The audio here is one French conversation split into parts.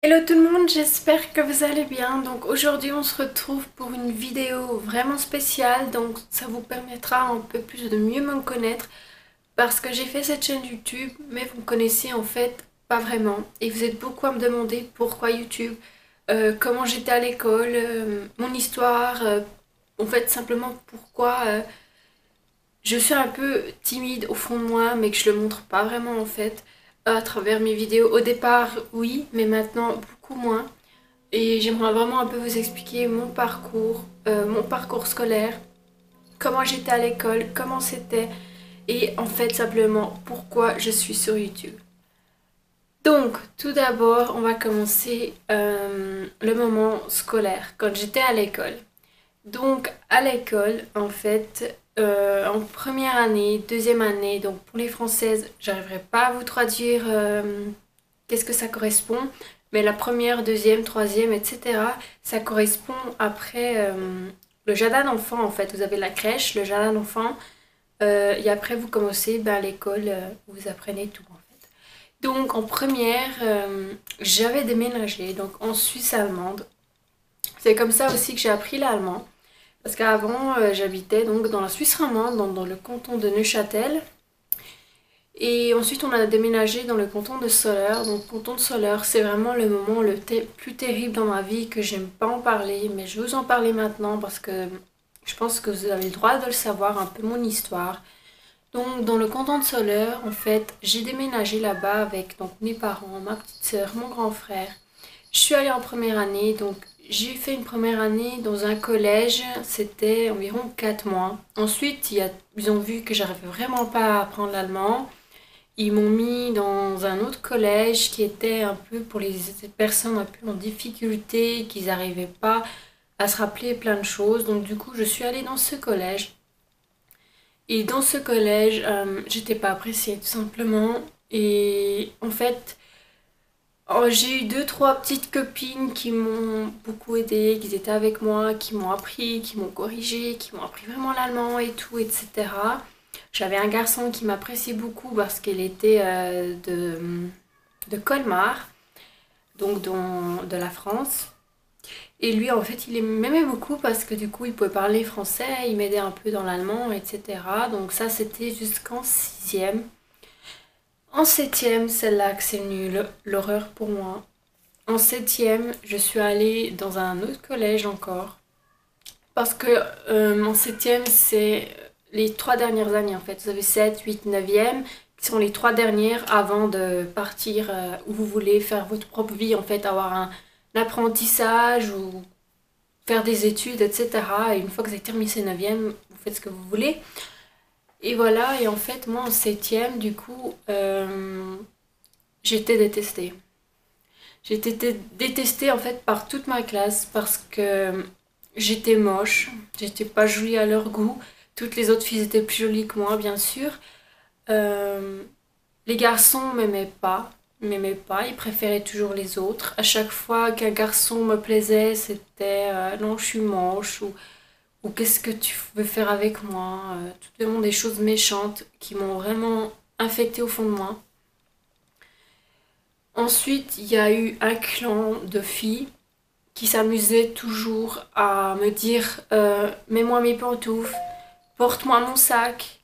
Hello tout le monde, j'espère que vous allez bien. Donc aujourd'hui on se retrouve pour une vidéo vraiment spéciale. Donc ça vous permettra un peu plus de mieux me connaître parce que j'ai fait cette chaîne YouTube mais vous me connaissez en fait pas vraiment. Et vous êtes beaucoup à me demander pourquoi YouTube, comment j'étais à l'école, mon histoire, en fait simplement pourquoi je suis un peu timide au fond de moi mais que je le montre pas vraiment en fait à travers mes vidéos. Au départ oui mais maintenant beaucoup moins. Et j'aimerais vraiment un peu vous expliquer mon parcours scolaire, comment j'étais à l'école, comment c'était et en fait simplement pourquoi je suis sur YouTube. Donc tout d'abord on va commencer le moment scolaire, quand j'étais à l'école. Donc à l'école en fait en première année, deuxième année, donc pour les françaises j'arriverai pas à vous traduire qu'est-ce que ça correspond. Mais la première, deuxième, troisième, etc., ça correspond après le jardin d'enfants en fait. Vous avez la crèche, le jardin d'enfants, et après vous commencez l'école où vous apprenez tout en fait. Donc en première, j'avais déménagé donc en Suisse allemande. C'est comme ça aussi que j'ai appris l'allemand. Parce qu'avant, j'habitais donc dans la Suisse romande, dans le canton de Neuchâtel. Et ensuite, on a déménagé dans le canton de Soleure. Donc, canton de Soleure, c'est vraiment le moment plus terrible dans ma vie que j'aime pas en parler. Mais je vais vous en parler maintenant parce que je pense que vous avez le droit de le savoir, un peu mon histoire. Donc, dans le canton de Soleure, en fait, j'ai déménagé là-bas avec donc, mes parents, ma petite sœur, mon grand frère. Je suis allée en première année, donc j'ai fait une première année dans un collège, c'était environ 4 mois. Ensuite, ils ont vu que j'arrivais vraiment pas à apprendre l'allemand. Ils m'ont mis dans un autre collège qui était un peu pour les personnes un peu en difficulté, qui n'arrivaient pas à se rappeler plein de choses. Donc du coup, je suis allée dans ce collège. Et dans ce collège, j'étais pas appréciée tout simplement. Et en fait, j'ai eu deux, trois petites copines qui m'ont beaucoup aidée, qui étaient avec moi, qui m'ont appris, qui m'ont corrigé, qui m'ont appris vraiment l'allemand et tout, etc. J'avais un garçon qui m'appréciait beaucoup parce qu'il était de Colmar, donc de la France. Et lui, en fait, il m'aimait beaucoup parce que du coup, il pouvait parler français, il m'aidait un peu dans l'allemand, etc. Donc ça, c'était jusqu'en sixième. En septième, c'est là que c'est venu l'horreur pour moi. En septième, je suis allée dans un autre collège encore. Parce que en septième, c'est les trois dernières années en fait. Vous avez 7, 8, 9e, qui sont les trois dernières avant de partir où vous voulez faire votre propre vie, en fait, avoir un apprentissage ou faire des études, etc. Et une fois que vous avez terminé ces 9e, vous faites ce que vous voulez. Et voilà, et en fait, moi en septième, du coup, j'étais détestée. J'étais détestée en fait par toute ma classe parce que j'étais moche, j'étais pas jolie à leur goût. Toutes les autres filles étaient plus jolies que moi, bien sûr. Euh, les garçons m'aimaient pas, ils préféraient toujours les autres. À chaque fois qu'un garçon me plaisait, c'était non, je suis moche ou qu'est-ce que tu veux faire avec moi. Tout le monde des choses méchantes qui m'ont vraiment infectée au fond de moi. Ensuite, il y a eu un clan de filles qui s'amusait toujours à me dire mets-moi mes pantoufles, porte-moi mon sac,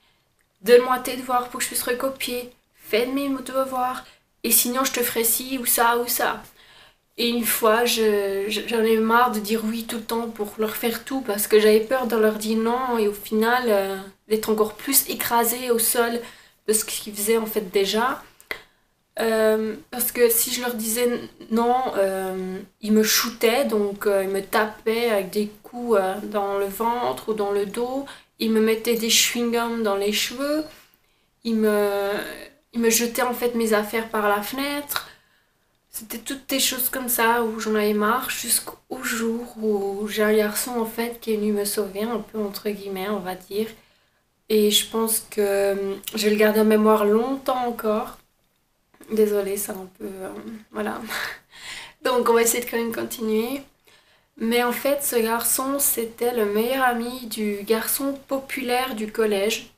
donne-moi tes devoirs pour que je puisse recopier, fais mes devoirs, et sinon je te ferai ci ou ça ou ça. Et une fois, j'en ai marre de dire oui tout le temps pour leur faire tout parce que j'avais peur de leur dire non et au final d'être encore plus écrasée au sol de ce qu'ils faisaient en fait déjà. Parce que si je leur disais non, ils me shootaient, donc ils me tapaient avec des coups dans le ventre ou dans le dos, ils me mettaient des chewing-gums dans les cheveux, ils me, ils me jetaient en fait mes affaires par la fenêtre. C'était toutes des choses comme ça où j'en avais marre jusqu'au jour où j'ai un garçon en fait qui est venu me sauver, un peu entre guillemets, on va dire. Et je pense que je vais le garder en mémoire longtemps encore. Désolée, c'est un peu... voilà. Donc on va essayer de quand même continuer. Mais en fait, ce garçon, c'était le meilleur ami du garçon populaire du collège.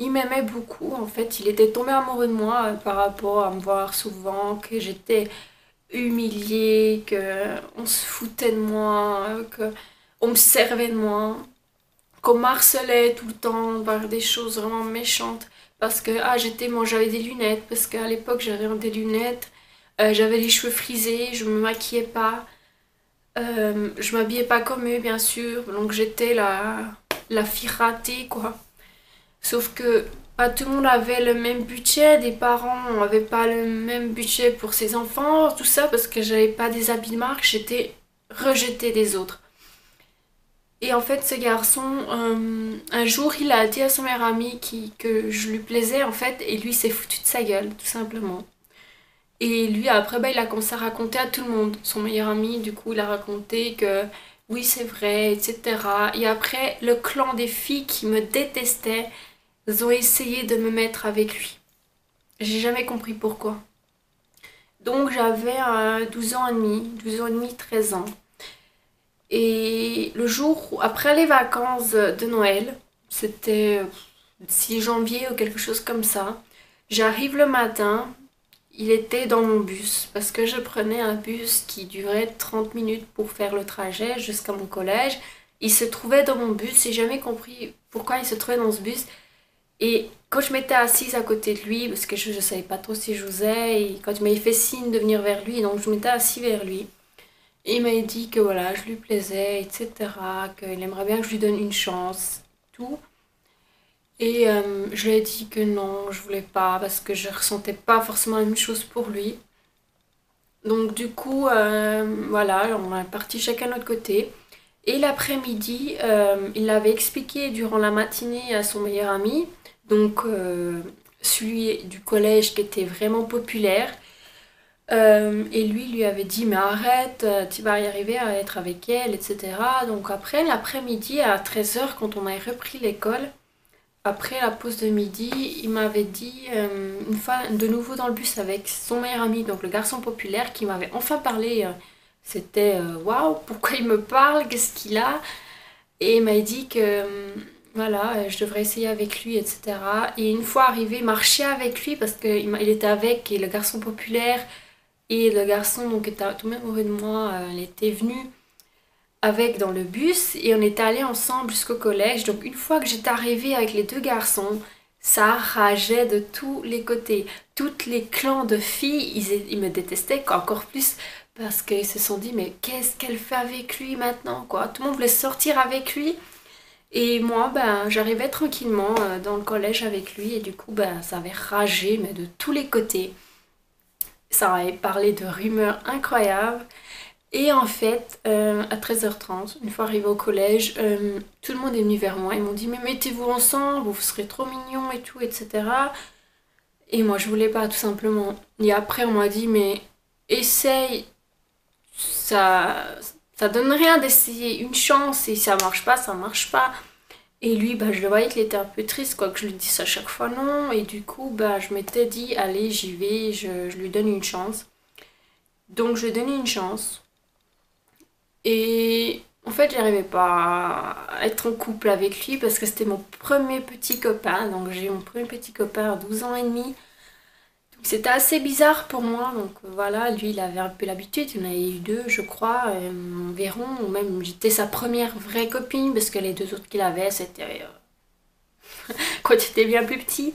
il m'aimait beaucoup. En fait, il était tombé amoureux de moi par rapport à me voir souvent, que j'étais humiliée, que on se foutait de moi, que on me servait de moi, qu'on m'harcelait tout le temps par des choses vraiment méchantes. Parce que moi j'avais des lunettes, parce qu'à l'époque j'avais des lunettes, j'avais les cheveux frisés, je me maquillais pas. Je m'habillais pas comme eux, bien sûr, donc j'étais la fille ratée, quoi. Sauf que pas tout le monde avait le même budget, des parents n'avaient pas le même budget pour ses enfants, tout ça, parce que j'avais pas des habits de marque, j'étais rejetée des autres. Et en fait, ce garçon, un jour, il a dit à son meilleur ami que je lui plaisais, en fait, et lui s'est foutu de sa gueule, tout simplement. Et lui, après, bah, il a commencé à raconter à tout le monde. Son meilleur ami, du coup, il a raconté que oui, c'est vrai, etc. Et après, le clan des filles qui me détestaient, ils ont essayé de me mettre avec lui. J'ai jamais compris pourquoi. Donc, j'avais 12 ans et demi, 12 ans et demi, 13 ans. Et le jour, après les vacances de Noël, c'était 6 janvier ou quelque chose comme ça, j'arrive le matin. Il était dans mon bus parce que je prenais un bus qui durait 30 minutes pour faire le trajet jusqu'à mon collège. Il se trouvait dans mon bus, j'ai jamais compris pourquoi il se trouvait dans ce bus. Et quand je m'étais assise à côté de lui, parce que je ne savais pas trop si je j'osais, et quand il m'avait fait signe de venir vers lui, donc je m'étais assise vers lui. Et il m'a dit que voilà, je lui plaisais, etc., qu'il aimerait bien que je lui donne une chance, tout. Et je lui ai dit que non, je voulais pas parce que je ressentais pas forcément la même chose pour lui. Donc du coup, voilà, on est parti chacun de notre côté. Et l'après-midi, il l'avait expliqué durant la matinée à son meilleur ami, donc celui du collège qui était vraiment populaire. Et lui avait dit mais arrête, tu vas y arriver à être avec elle, etc. Donc après l'après-midi à 13 h quand on a repris l'école, après la pause de midi, il m'avait dit, une fois de nouveau dans le bus avec son meilleur ami, donc le garçon populaire, qui m'avait enfin parlé. C'était waouh, pourquoi il me parle, qu'est-ce qu'il a? Et il m'a dit que voilà, je devrais essayer avec lui, etc. Et une fois arrivé, marcher avec lui parce qu'il était avec et le garçon populaire et le garçon donc était tout même amoureux de moi, il était venu avec dans le bus et on était allés ensemble jusqu'au collège. Donc une fois que j'étais arrivée avec les deux garçons, ça rageait de tous les côtés. Toutes les clans de filles, ils me détestaient encore plus parce qu'ils se sont dit mais qu'est-ce qu'elle fait avec lui maintenant quoi. Tout le monde voulait sortir avec lui et moi ben j'arrivais tranquillement dans le collège avec lui et du coup ben ça avait ragé mais de tous les côtés. Ça avait parlé de rumeurs incroyables. Et en fait, à 13h30, une fois arrivé au collège, tout le monde est venu vers moi. Ils m'ont dit, mais mettez-vous ensemble, vous serez trop mignons et tout, etc. Et moi, je voulais pas, tout simplement. Et après, on m'a dit, mais essaye, ça, ça donne rien d'essayer une chance. Et si ça marche pas, ça marche pas. Et lui, bah, je le voyais qu'il était un peu triste, quoi, que je lui dise à chaque fois non. Et du coup, bah, je m'étais dit, allez, j'y vais, je lui donne une chance. Donc, je lui ai donné une chance. Et en fait, j'arrivais pas à être en couple avec lui parce que c'était mon premier petit copain. Donc j'ai eu mon premier petit copain à 12 ans et demi. Donc c'était assez bizarre pour moi. Donc voilà, lui il avait un peu l'habitude. Il y en avait eu deux, je crois, environ. Ou même j'étais sa première vraie copine parce que les deux autres qu'il avait, c'était quand j'étais bien plus petit.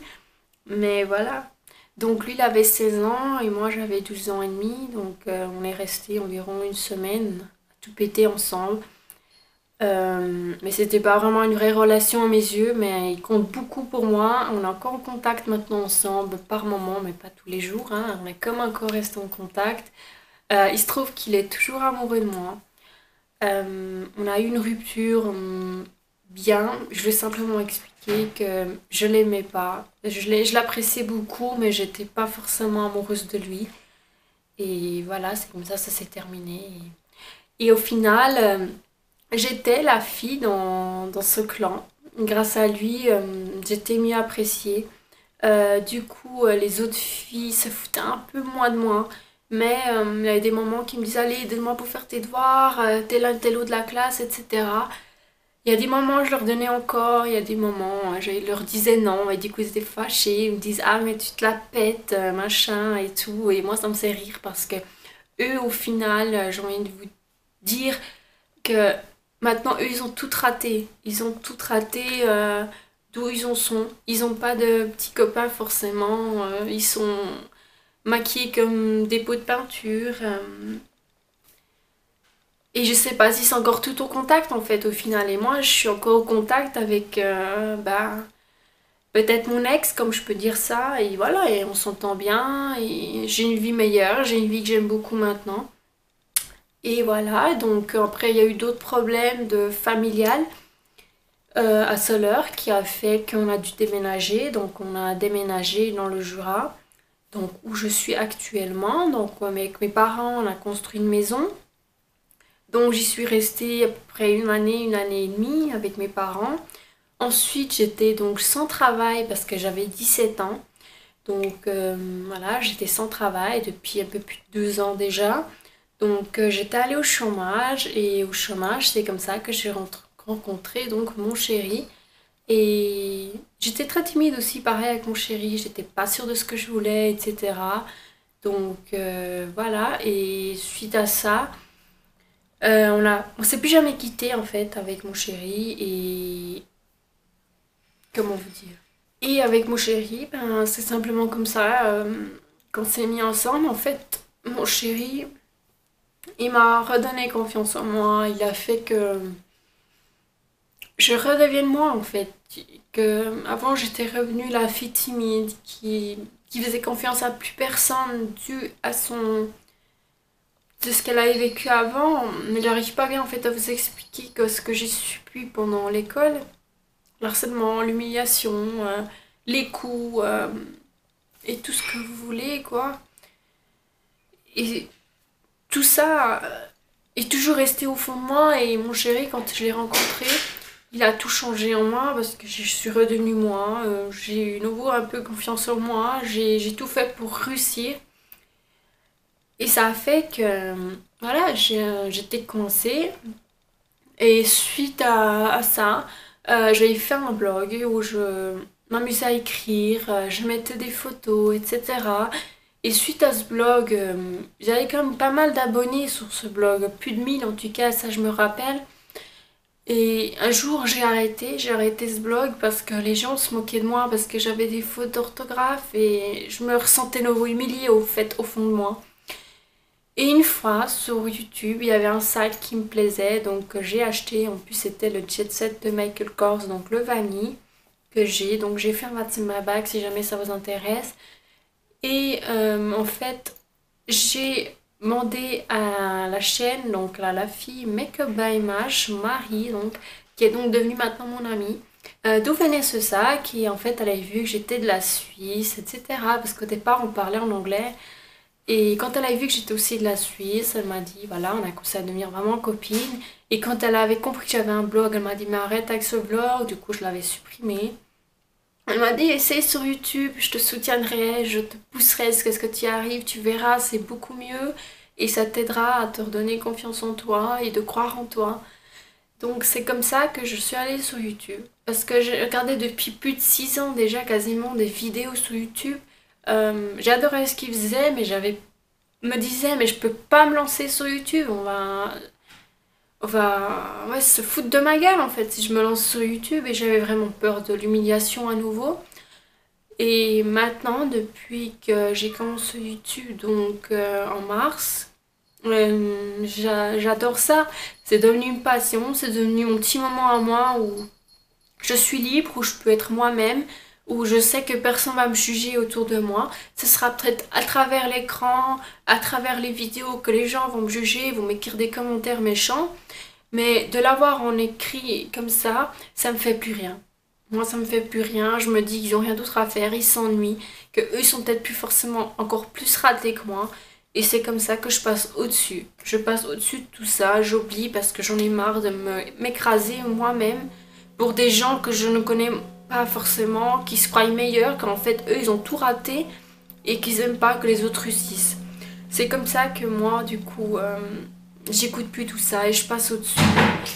Mais voilà. Donc lui il avait 16 ans et moi j'avais 12 ans et demi. Donc on est resté environ une semaine à tout péter ensemble. Mais c'était pas vraiment une vraie relation à mes yeux, mais il compte beaucoup pour moi. On est encore en contact maintenant ensemble, par moment, mais pas tous les jours, hein. On est comme encore resté en contact. Il se trouve qu'il est toujours amoureux de moi. On a eu une rupture bien. Je lui ai simplement expliqué que je l'aimais pas. Je l'appréciais beaucoup, mais j'étais pas forcément amoureuse de lui. Et voilà, c'est comme ça s'est terminé. Et au final, j'étais la fille dans ce clan. Grâce à lui, j'étais mieux appréciée. Du coup, les autres filles se foutaient un peu moins de moi. Mais il y avait des moments qui me disaient allez, donne-moi pour faire tes devoirs, tel un tel autre de la classe, etc. Il y a des moments je leur donnais encore, il y a des moments je leur disais non, et du coup ils étaient fâchés, ils me disent ah mais tu te la pètes, machin et tout, et moi ça me fait rire parce que eux au final, j'ai envie de vous dire que maintenant eux ils ont tout raté, ils ont tout raté d'où ils en sont, ils ont pas de petits copains forcément, ils sont maquillés comme des pots de peinture. Et je sais pas si c'est encore tout au contact en fait au final. Et moi je suis encore au contact avec peut-être mon ex, comme je peux dire ça. Et voilà, et on s'entend bien. Et j'ai une vie meilleure, j'ai une vie que j'aime beaucoup maintenant. Et voilà, donc après il y a eu d'autres problèmes de familial à Soleure qui a fait qu'on a dû déménager. Donc on a déménagé dans le Jura, donc où je suis actuellement. Donc avec mes parents on a construit une maison. Donc j'y suis restée à peu près une année et demie avec mes parents. Ensuite j'étais donc sans travail parce que j'avais 17 ans. Donc voilà, j'étais sans travail depuis un peu plus de 2 ans déjà. Donc j'étais allée au chômage et au chômage c'est comme ça que j'ai rencontré donc mon chéri. Et j'étais très timide aussi pareil avec mon chéri, j'étais pas sûre de ce que je voulais, etc. Donc voilà, et suite à ça... on s'est plus jamais quitté en fait avec mon chéri et comment vous dire. Et avec mon chéri, ben, c'est simplement comme ça qu'on s'est mis ensemble. En fait, mon chéri, il m'a redonné confiance en moi. Il a fait que je redevienne moi en fait. Que avant j'étais revenue la fille timide qui faisait confiance à plus personne dû à son de ce qu'elle avait vécu avant, mais j'arrive pas bien en fait à vous expliquer que ce que j'ai subi pendant l'école, l'harcèlement, l'humiliation, les coups et tout ce que vous voulez quoi. Et tout ça est toujours resté au fond de moi et mon chéri quand je l'ai rencontré, il a tout changé en moi parce que je suis redevenue moi, j'ai eu nouveau un peu confiance en moi, j'ai tout fait pour réussir. Et ça a fait que, voilà, j'étais coincée. Et suite à ça, j'avais fait un blog où je m'amusais à écrire, je mettais des photos, etc. Et suite à ce blog, j'avais quand même pas mal d'abonnés sur ce blog, plus de 1000 en tout cas, ça je me rappelle. Et un jour j'ai arrêté ce blog parce que les gens se moquaient de moi, parce que j'avais des fautes d'orthographe et je me ressentais nouveau humiliée au fait, au fond de moi. Et une fois sur YouTube, il y avait un site qui me plaisait, donc j'ai acheté. En plus, c'était le Jet Set de Michael Kors, donc le vanille que j'ai. Donc j'ai fait un ma bague si jamais ça vous intéresse. Et en fait, j'ai demandé à la chaîne, donc là, la fille Makeup by Mash, Marie, donc, qui est donc devenue maintenant mon amie, d'où venait ce sac. Et en fait, elle avait vu que j'étais de la Suisse, etc. Parce qu'au départ, on parlait en anglais. Et quand elle a vu que j'étais aussi de la Suisse, elle m'a dit, voilà, on a commencé à devenir vraiment copines. Et quand elle avait compris que j'avais un blog, elle m'a dit, mais arrête avec ce blog. Du coup, je l'avais supprimé. Elle m'a dit, essaye sur YouTube, je te soutiendrai, je te pousserai, ce que tu y arrives, tu verras, c'est beaucoup mieux. Et ça t'aidera à te redonner confiance en toi et de croire en toi. Donc c'est comme ça que je suis allée sur YouTube. Parce que j'ai regardé depuis plus de 6 ans déjà quasiment des vidéos sur YouTube. J'adorais ce qu'ils faisaient, mais j'avais me disais mais je peux pas me lancer sur YouTube, on va ouais, se foutre de ma gueule en fait si je me lance sur YouTube et j'avais vraiment peur de l'humiliation à nouveau. Et maintenant, depuis que j'ai commencé YouTube, donc en mars, j'adore ça. C'est devenu une passion, c'est devenu mon petit moment à moi où je suis libre, où je peux être moi-même, où je sais que personne va me juger autour de moi. Ce sera peut-être à travers l'écran, à travers les vidéos que les gens vont me juger, vont m'écrire des commentaires méchants. Mais de l'avoir en écrit comme ça me fait plus rien. Moi, ça me fait plus rien. Je me dis qu'ils ont rien d'autre à faire, ils s'ennuient, que eux sont peut-être plus forcément encore plus ratés que moi. Et c'est comme ça que je passe au-dessus. Je passe au-dessus de tout ça, j'oublie parce que j'en ai marre de m'écraser moi-même pour des gens que je ne connais pas forcément, qui se croient meilleurs, qu'en fait eux ils ont tout raté et qu'ils aiment pas que les autres réussissent. C'est comme ça que moi du coup j'écoute plus tout ça et je passe au-dessus.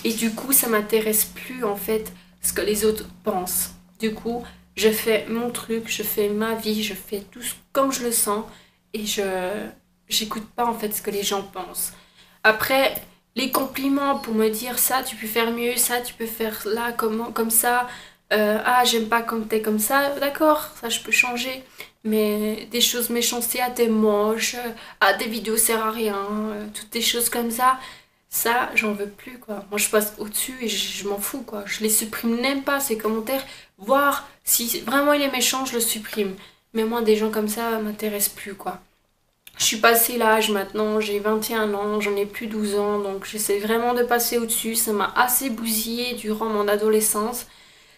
Et du coup, ça m'intéresse plus en fait ce que les autres pensent. Du coup, je fais mon truc, je fais ma vie, je fais tout comme je le sens et j'écoute pas en fait ce que les gens pensent. Après, les compliments pour me dire ça, tu peux faire mieux, ça, tu peux faire là, comme ça. Ah, j'aime pas quand t'es comme ça, d'accord, ça je peux changer. Mais des choses méchancetés, ah t'es moche, ah tes vidéos servent à rien, toutes des choses comme ça j'en veux plus quoi. Moi je passe au-dessus et je m'en fous quoi. Je les supprime même pas ces commentaires, voire si vraiment il est méchant, je le supprime. Mais moi des gens comme ça m'intéressent plus quoi. Je suis passée l'âge maintenant, j'ai 21 ans, j'en ai plus 12 ans, donc j'essaie vraiment de passer au-dessus. Ça m'a assez bousillé durant mon adolescence.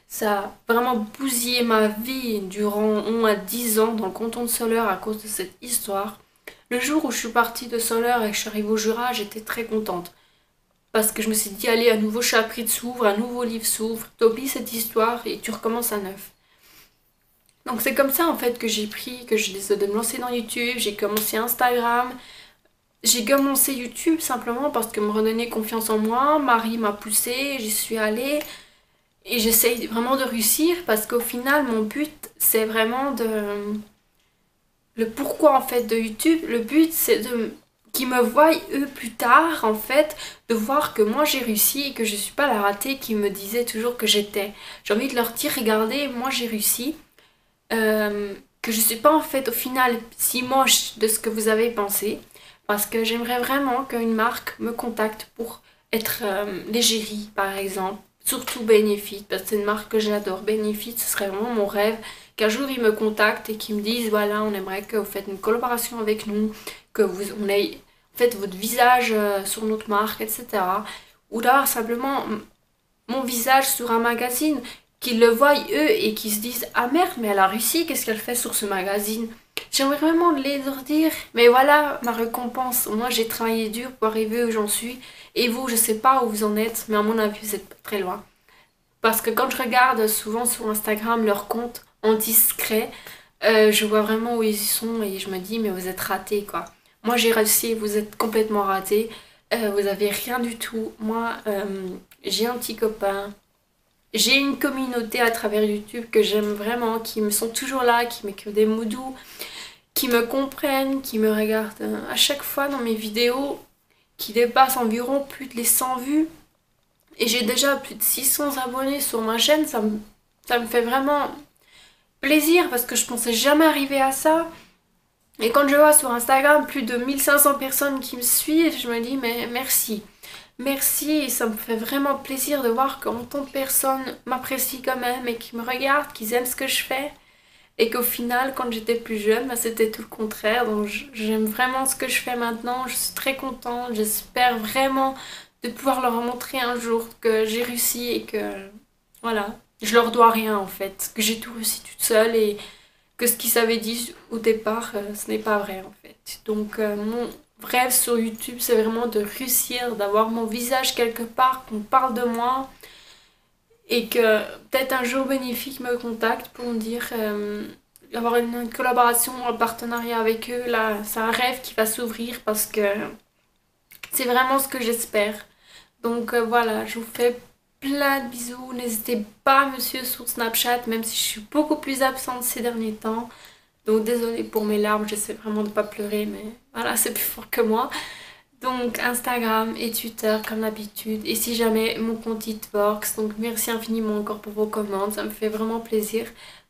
Ça a vraiment bousillé ma vie durant 11 à 10 ans dans le canton de Soleure à cause de cette histoire. Le jour où je suis partie de Soleure et que je suis arrivée au Jura, j'étais très contente. Parce que je me suis dit, allez, un nouveau chapitre s'ouvre, un nouveau livre s'ouvre, t'oublies cette histoire et tu recommences à neuf. Donc c'est comme ça en fait que j'ai pris, que je décide de me lancer dans YouTube, j'ai commencé Instagram. J'ai commencé YouTube simplement parce que me redonner confiance en moi, Marie m'a poussée, j'y suis allée. Et j'essaye vraiment de réussir parce qu'au final, mon but, c'est vraiment de... Le pourquoi en fait de YouTube, le but c'est de qu'ils me voient eux plus tard en fait, de voir que moi j'ai réussi et que je suis pas la ratée qui me disait toujours que j'étais. J'ai envie de leur dire, regardez, moi j'ai réussi, que je suis pas en fait au final si moche de ce que vous avez pensé, parce que j'aimerais vraiment qu'une marque me contacte pour être l'égérie par exemple. Surtout Benefit, parce que c'est une marque que j'adore. Benefit, ce serait vraiment mon rêve qu'un jour ils me contactent et qu'ils me disent voilà, on aimerait que vous faites une collaboration avec nous, que on ait fait votre visage sur notre marque, etc. Ou d'avoir simplement mon visage sur un magazine, qu'ils le voient eux et qu'ils se disent ah merde, mais elle a réussi, qu'est-ce qu'elle fait sur ce magazine? J'aimerais vraiment leur dire, mais voilà ma récompense. Moi j'ai travaillé dur pour arriver où j'en suis. Et vous, je sais pas où vous en êtes, mais à mon avis, vous êtes pas très loin. Parce que quand je regarde souvent sur Instagram leur compte en discret, je vois vraiment où ils sont et je me dis, mais vous êtes ratés quoi. Moi j'ai réussi, vous êtes complètement ratés. Vous avez rien du tout. Moi, j'ai un petit copain. J'ai une communauté à travers YouTube que j'aime vraiment, qui me sont toujours là, qui m'écrivent des mots doux, qui me comprennent, qui me regardent à chaque fois dans mes vidéos, qui dépassent environ plus de les 100 vues. Et j'ai déjà plus de 600 abonnés sur ma chaîne, ça me fait vraiment plaisir parce que je pensais jamais arriver à ça. Et quand je vois sur Instagram plus de 1500 personnes qui me suivent, je me dis mais merci. Merci et ça me fait vraiment plaisir de voir qu'autant de personnes m'apprécient quand même et qui me regardent, qui aiment ce que je fais. Et qu'au final, quand j'étais plus jeune, bah, c'était tout le contraire. Donc j'aime vraiment ce que je fais maintenant. Je suis très contente. J'espère vraiment de pouvoir leur montrer un jour que j'ai réussi et que voilà, je leur dois rien en fait. Que j'ai tout réussi toute seule et que ce qu'ils s'avaient dit au départ, ce n'est pas vrai en fait. Donc mon rêve sur YouTube, c'est vraiment de réussir, d'avoir mon visage quelque part, qu'on parle de moi et que peut-être un jour Bénéfique me contacte pour me dire avoir une collaboration, un partenariat avec eux. Là, c'est un rêve qui va s'ouvrir parce que c'est vraiment ce que j'espère. Donc voilà, je vous fais plein de bisous. N'hésitez pas à me suivre sur Snapchat, même si je suis beaucoup plus absente ces derniers temps. Donc désolée pour mes larmes, j'essaie vraiment de ne pas pleurer, mais voilà, c'est plus fort que moi. Donc Instagram et Twitter comme d'habitude. Et si jamais mon compte Hitworks, donc merci infiniment encore pour vos commandes, ça me fait vraiment plaisir.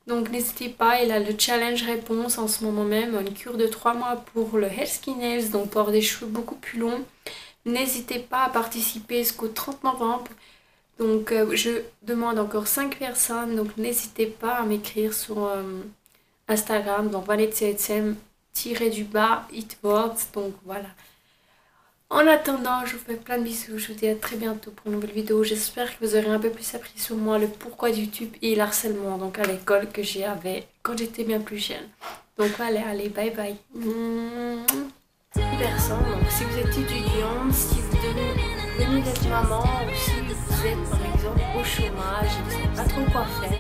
Donc n'hésitez pas, il a le challenge réponse en ce moment même, une cure de 3 mois pour le Hair Skin Nails, donc pour avoir des cheveux beaucoup plus longs. N'hésitez pas à participer jusqu'au 30 novembre. Donc je demande encore 5 personnes, donc n'hésitez pas à m'écrire sur Instagram, donc valettsm-du-bas Hitworks, donc voilà. En attendant, je vous fais plein de bisous, je vous dis à très bientôt pour une nouvelle vidéo. J'espère que vous aurez un peu plus appris sur moi, le pourquoi de YouTube et l'harcèlement donc à l'école que j'avais quand j'étais bien plus jeune. Donc voilà, allez, bye bye. Personne, donc si vous êtes étudiante, si vous venez d'être maman ou si vous êtes par exemple au chômage et vous ne savez pas trop quoi faire.